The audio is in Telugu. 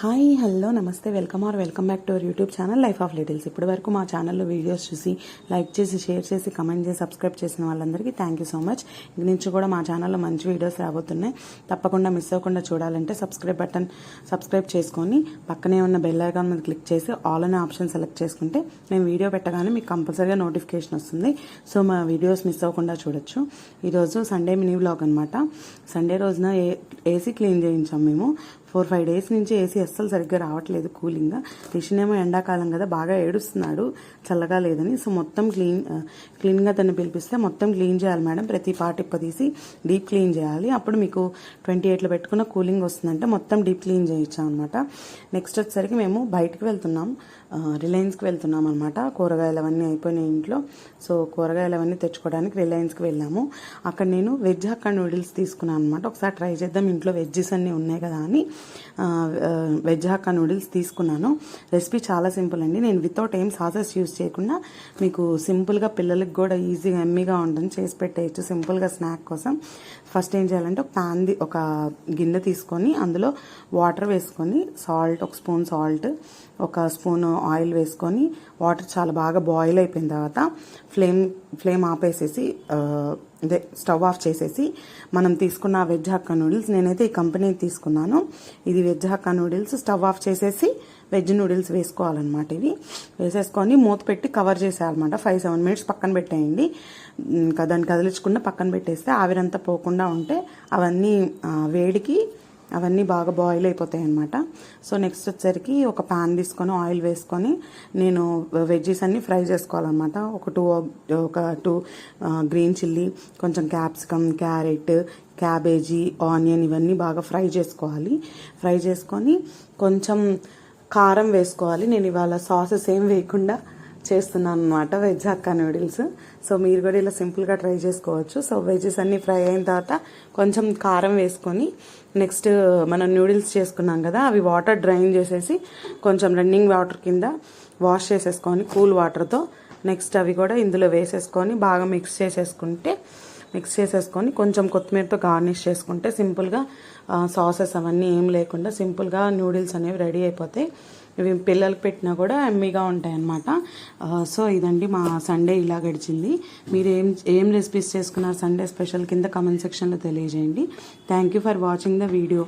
హాయ్ హలో నమస్తే welcome back to our YouTube channel life of littles. ఇప్పటి వరకు మా ఛానల్లో వీడియోస్ చూసి లైక్ చేసి షేర్ చేసి కమెంట్ చేసి సబ్స్క్రైబ్ చేసిన వాళ్ళందరికీ థ్యాంక్ యూ సో మచ్. ఇంక నుంచి కూడా మా ఛానల్లో మంచి వీడియోస్ రాబోతున్నాయి. తప్పకుండా మిస్ అవ్వకుండా చూడాలంటే సబ్స్క్రైబ్ చేసుకొని పక్కనే ఉన్న బెల్ ఐకాన్ మీద క్లిక్ చేసి ఆల్ అనే ఆప్షన్ సెలెక్ట్ చేసుకుంటే మేము వీడియో పెట్టగానే మీకు కంపల్సరీగా నోటిఫికేషన్ వస్తుంది. సో మా వీడియోస్ మిస్ అవ్వకుండా చూడొచ్చు. ఈరోజు సండే మినీ వ్లాగ్ అనమాట. సండే రోజున ఏసీ క్లీన్ చేయించాం మేము. 4-5 డేస్ నుంచి ఏసీ అస్సలు సరిగ్గా రావట్లేదు కూలింగ్గా. రిషన్ ఏమో ఎండాకాలం కదా బాగా ఏడుస్తున్నాడు చల్లగా లేదని. సో మొత్తం క్లీన్గా తను పిలిపిస్తే మొత్తం క్లీన్ చేయాలి మేడం, ప్రతి పార్ట్ తీసి డీప్ క్లీన్ చేయాలి. అప్పుడు మీకు 28లో పెట్టుకున్న కూలింగ్ వస్తుందంటే మొత్తం డీప్ క్లీన్ చేయించాం అనమాట. నెక్స్ట్ వచ్చేసరికి మేము బయటకు వెళ్తున్నాం, రిలయన్స్కి వెళ్తున్నాం అనమాట. కూరగాయలు అవన్నీ అయిపోయినాయి ఇంట్లో. సో కూరగాయలు అవన్నీ తెచ్చుకోవడానికి రిలయన్స్కి వెళ్ళాము. అక్కడ నేను వెజ్ హక్కా నూడిల్స్ తీసుకున్నాను అనమాట. ఒకసారి ట్రై చేద్దాం, ఇంట్లో వెజ్జెస్ అన్నీ ఉన్నాయి కదా అని వెజ్ హక్కా నూడిల్స్ తీసుకున్నాను. రెసిపీ చాలా సింపుల్ అండి. నేను వితౌట్ ఏం సాసెస్ యూజ్ చేయకుండా మీకు సింపుల్గా పిల్లలకి కూడా ఈజీగా ఎమ్మీగా ఉంటుంది చేసి పెట్టేయచ్చు సింపుల్గా స్నాక్ కోసం. ఫస్ట్ ఏం చేయాలంటే ఒక గిన్నె తీసుకొని అందులో వాటర్ వేసుకొని ఒక స్పూన్ సాల్ట్, ఒక స్పూన్ ఆయిల్ వేసుకొని వాటర్ చాలా బాగా బాయిల్ అయిపోయిన తర్వాత ఫ్లేమ్ ఆపేసేసి స్టవ్ ఆఫ్ చేసేసి మనం తీసుకున్న వెజ్ హక్కా నూడిల్స్, నేనైతే ఈ కంపెనీ తీసుకున్నాను, ఇది veg hakka noodles, stove off చేసేసి వెజ్ నూడిల్స్ వేసుకోవాలన్నమాట. ఇవి వేసేసుకొని మూత పెట్టి కవర్ చేసేయాలన్నమాట. 5-7 మినిట్స్ పక్కన పెట్టేయండి. ఇంకా దాన్ని కదిలించకుండా పక్కన పెట్టేస్తే ఆవిరంతా పోకుండా ఉంటే అవన్నీ వేడికి అవన్నీ బాగా బాయిల్ అయిపోతాయి అన్నమాట. సో నెక్స్ట్ వచ్చేసరికి ఒక పాన్ తీసుకొని ఆయిల్ వేసుకొని నేను వెజ్జెస్ అన్నీ ఫ్రై చేసుకోవాలన్నమాట. ఒక టూ గ్రీన్ చిల్లీ, కొంచెం క్యాప్సికమ్, క్యారెట్, క్యాబేజీ, ఆనియన్ ఇవన్నీ బాగా ఫ్రై చేసుకోవాలి. ఫ్రై చేసుకొని కొంచెం కారం వేసుకోవాలి. నేను ఇవాళ సాసెస్ ఏం వేయకుండా చేస్తున్నాను అనమాట వెజ్ హక్కా నూడిల్స్. సో మీరు కూడా ఇలా సింపుల్గా ట్రై చేసుకోవచ్చు. సో వెజ్జెస్ అన్నీ ఫ్రై అయిన తర్వాత కొంచెం కారం వేసుకొని నెక్స్ట్ మనం నూడిల్స్ చేసుకున్నాం కదా అవి వాటర్ డ్రైన్ చేసేసి కొంచెం రన్నింగ్ వాటర్ కింద వాష్ చేసేసుకొని కూల్ వాటర్తో నెక్స్ట్ అవి కూడా ఇందులో వేసేసుకొని బాగా మిక్స్ చేసేసుకొని కొంచెం కొత్తిమీరతో గార్నిష్ చేసుకుంటే సింపుల్గా సాసెస్ అవన్నీ ఏం లేకుండా సింపుల్గా నూడిల్స్ అనేవి రెడీ అయిపోతాయి. ఇవి పిల్లలకి పెట్టినా కూడా ఎమ్మీగా ఉంటాయి అన్నమాట. సో ఇదండి మా సండే ఇలా గడిచింది. మీరు ఏం రెసిపీస్ చేసుకున్నారు సండే స్పెషల్ కింద కామెంట్ సెక్షన్లో తెలియజేయండి. Thank you for watching the video.